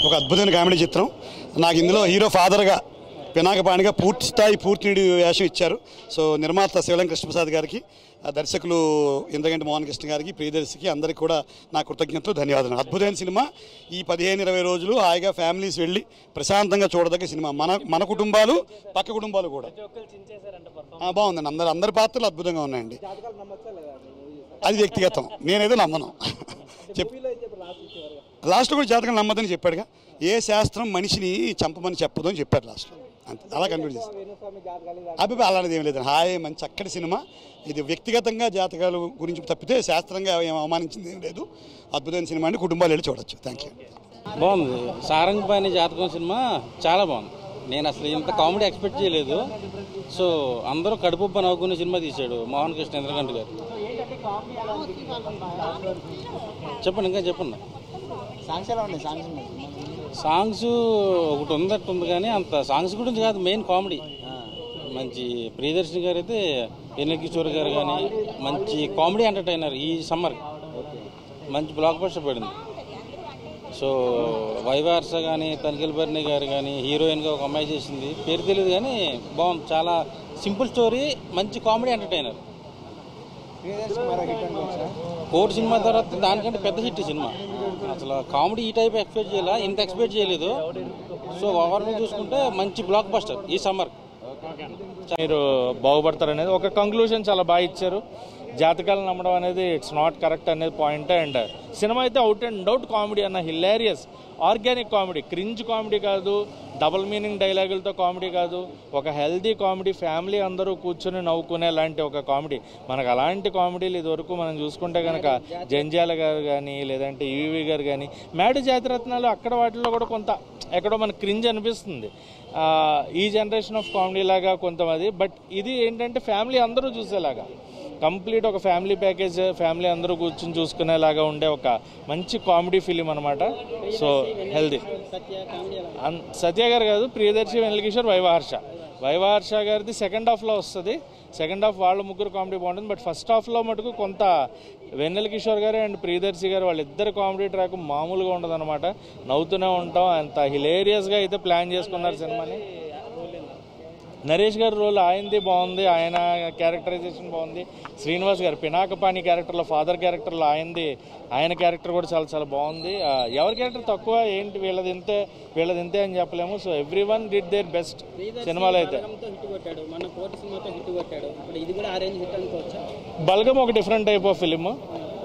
ఒక అద్భుతమైన కామెడీ చిత్రం. నాకు ఇందులో హీరో ఫాదర్గా పినాకపాణిగా పూర్తి స్థాయి పూర్తి వేషం ఇచ్చారు. సో నిర్మాత శివలం కృష్ణప్రసాద్ గారికి, దర్శకులు ఇంద్రగంటి మోహన్ కృష్ణ గారికి, ప్రియదర్శికి అందరికీ కూడా నా కృతజ్ఞతలు, ధన్యవాదాలు. అద్భుతమైన సినిమా. ఈ 15-20 రోజులు హాయిగా ఫ్యామిలీస్ వెళ్ళి ప్రశాంతంగా చూడదగ్గ సినిమా. మన కుటుంబాలు, పక్క కుటుంబాలు కూడా బాగుందండి. అందరి పాత్రలు అద్భుతంగా ఉన్నాయండి. అది వ్యక్తిగతం, నేనేదో నమ్మను. లాస్ట్లో కూడా జాతకం నమ్మదని చెప్పాడుగా. ఏ శాస్త్రం మనిషిని చంపమని చెప్పదు అని చెప్పాడు లాస్ట్లో. అంతే, అలా కంక్లూడ్ చేస్తాను. అభిప్రాయం అలాంటిది ఏం లేదు. హాయ్ మంచి చక్కటి సినిమా. ఇది వ్యక్తిగతంగా జాతకాల గురించి తప్పితే శాస్త్రంగా ఏం అవమానించింది ఏం లేదు. అద్భుతమైన సినిమా అండి, కుటుంబాలు వెళ్ళి చూడొచ్చు. Thank you. బాగుంది. సారంగపాణి జాతకం సినిమా చాలా బాగుంది. నేను అసలు ఇంత కామెడీ ఎక్స్పెక్ట్ చేయలేదు. సో అందరూ కడుపుబ్బ నవ్వుకునే సినిమా తీశాడు మోహన్ కృష్ణ ఇంద్రగంటి గారు. చెప్పండి, ఇంకా చెప్పండి. సాంగ్స్ ఒకటి ఉంది కానీ అంత సాంగ్స్ గురించి కాదు, మెయిన్ కామెడీ. మంచి ప్రియదర్శిని గారు అయితే, ఎన్ఎల్ కిషోర్ గారు కానీ మంచి కామెడీ ఎంటర్టైనర్. ఈ సమ్మర్ మంచి బ్లాక్ బస్టర్ పడింది. సో వైవార్స కానీ, తనిఖీలబర్ని గారు కానీ, హీరోయిన్గా ఒక అమ్మాయి చేసింది, పేరు తెలియదు కానీ బాగుంది. చాలా సింపుల్ స్టోరీ, మంచి కామెడీ ఎంటర్టైనర్. కోర్టు సినిమా తర్వాత దానికంటే పెద్ద హిట్ సినిమా. అసలు కామెడీ ఈ టైప్ ఎక్స్పెక్ట్ చేయాలా, ఇంత ఎక్స్పెక్ట్ చేయలేదు. సో ఓవరాల్ చూసుకుంటే మంచి బ్లాక్ బస్టర్ ఈ సమ్మర్. మీరు బాగుపడతారు అనేది ఒక కంక్లూషన్ చాలా బాగా ఇచ్చారు. జాతకాలు నమ్మడం అనేది ఇట్స్ నాట్ కరెక్ట్ అనేది పాయింట్. అండ్ సినిమా అయితే అవుట్ అండ్ అవుట్ కామెడీ అన్న, hilarious organic comedy, cringe comedy కాదు, డబుల్ మీనింగ్ డైలాగులతో కామెడీ కాదు, ఒక హెల్దీ కామెడీ, ఫ్యామిలీ అందరూ కూర్చొని నవ్వుకునే లాంటి ఒక కామెడీ. మనకు అలాంటి కామెడీలు ఇదివరకు మనం చూసుకుంటే కనుక జంజాల గారు కానీ, లేదంటే ఈవీవి గారు కానీ, మేడు జాతిరత్నాలు అక్కడ వాటిల్లో కూడా కొంత ఎక్కడో మనకు క్రింజ్ అనిపిస్తుంది. ఈ జనరేషన్ ఆఫ్ కామెడీ లాగా కొంతమంది. బట్ ఇది ఏంటంటే ఫ్యామిలీ అందరూ చూసేలాగా, కంప్లీట్ ఒక ఫ్యామిలీ ప్యాకేజ్, ఫ్యామిలీ అందరూ కూర్చొని చూసుకునేలాగా ఉండే ఒక మంచి కామెడీ ఫిలిం అనమాట. So healthy. సత్య గారు కాదు, ప్రియదర్శి, ఎన్ఎల్ కిషోర్, వైవాహర్ష గారిది సెకండ్ హాఫ్లో వస్తుంది. సెకండ్ హాఫ్ వాళ్ళ ముగ్గురు కామెడీ బాగుంటుంది. బట్ ఫస్ట్ హాఫ్లో మటుకు కొంత వెన్నెల కిషోర్ గారు అండ్ ప్రియదర్శి గారు వాళ్ళిద్దరు కామెడీ ట్రాక్ మామూలుగా ఉండదు అనమాట. నవ్వుతూనే ఉంటాం. అంత హిలేరియస్గా అయితే ప్లాన్ చేసుకున్నారు సినిమాని. నరేష్ గారి రోల్ ఆయనది బాగుంది, ఆయన క్యారెక్టరైజేషన్ బాగుంది. శ్రీనివాస్ గారు పినాకపాణి క్యారెక్టర్లో, ఫాదర్ క్యారెక్టర్లో ఆయన క్యారెక్టర్ కూడా చాలా చాలా బాగుంది. ఎవరి క్యారెక్టర్ తక్కువ ఏంటి, వీళ్ళది ఇంతే అని చెప్పలేము. So every one did their best సినిమాలో అయితే. బల్గం ఒక different type of film.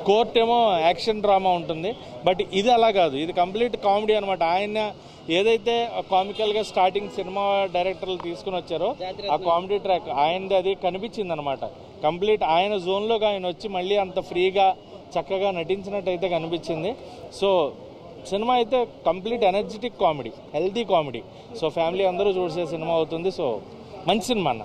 Court ఏమో యాక్షన్ డ్రామా ఉంటుంది. బట్ ఇది అలా కాదు, ఇది కంప్లీట్ కామెడీ అనమాట. ఆయన ఏదైతే కామికల్గా స్టార్టింగ్ సినిమా డైరెక్టర్లు తీసుకుని వచ్చారో ఆ కామెడీ ట్రాక్ ఆయనది అది కనిపించింది అనమాట. కంప్లీట్ ఆయన జోన్లోకి ఆయన వచ్చి మళ్ళీ అంత ఫ్రీగా చక్కగా నటించినట్టు అయితే కనిపించింది. సో సినిమా అయితే complete energetic comedy, healthy comedy. So family అందరూ చూసే సినిమా అవుతుంది. సో మంచి సినిమా అన్న.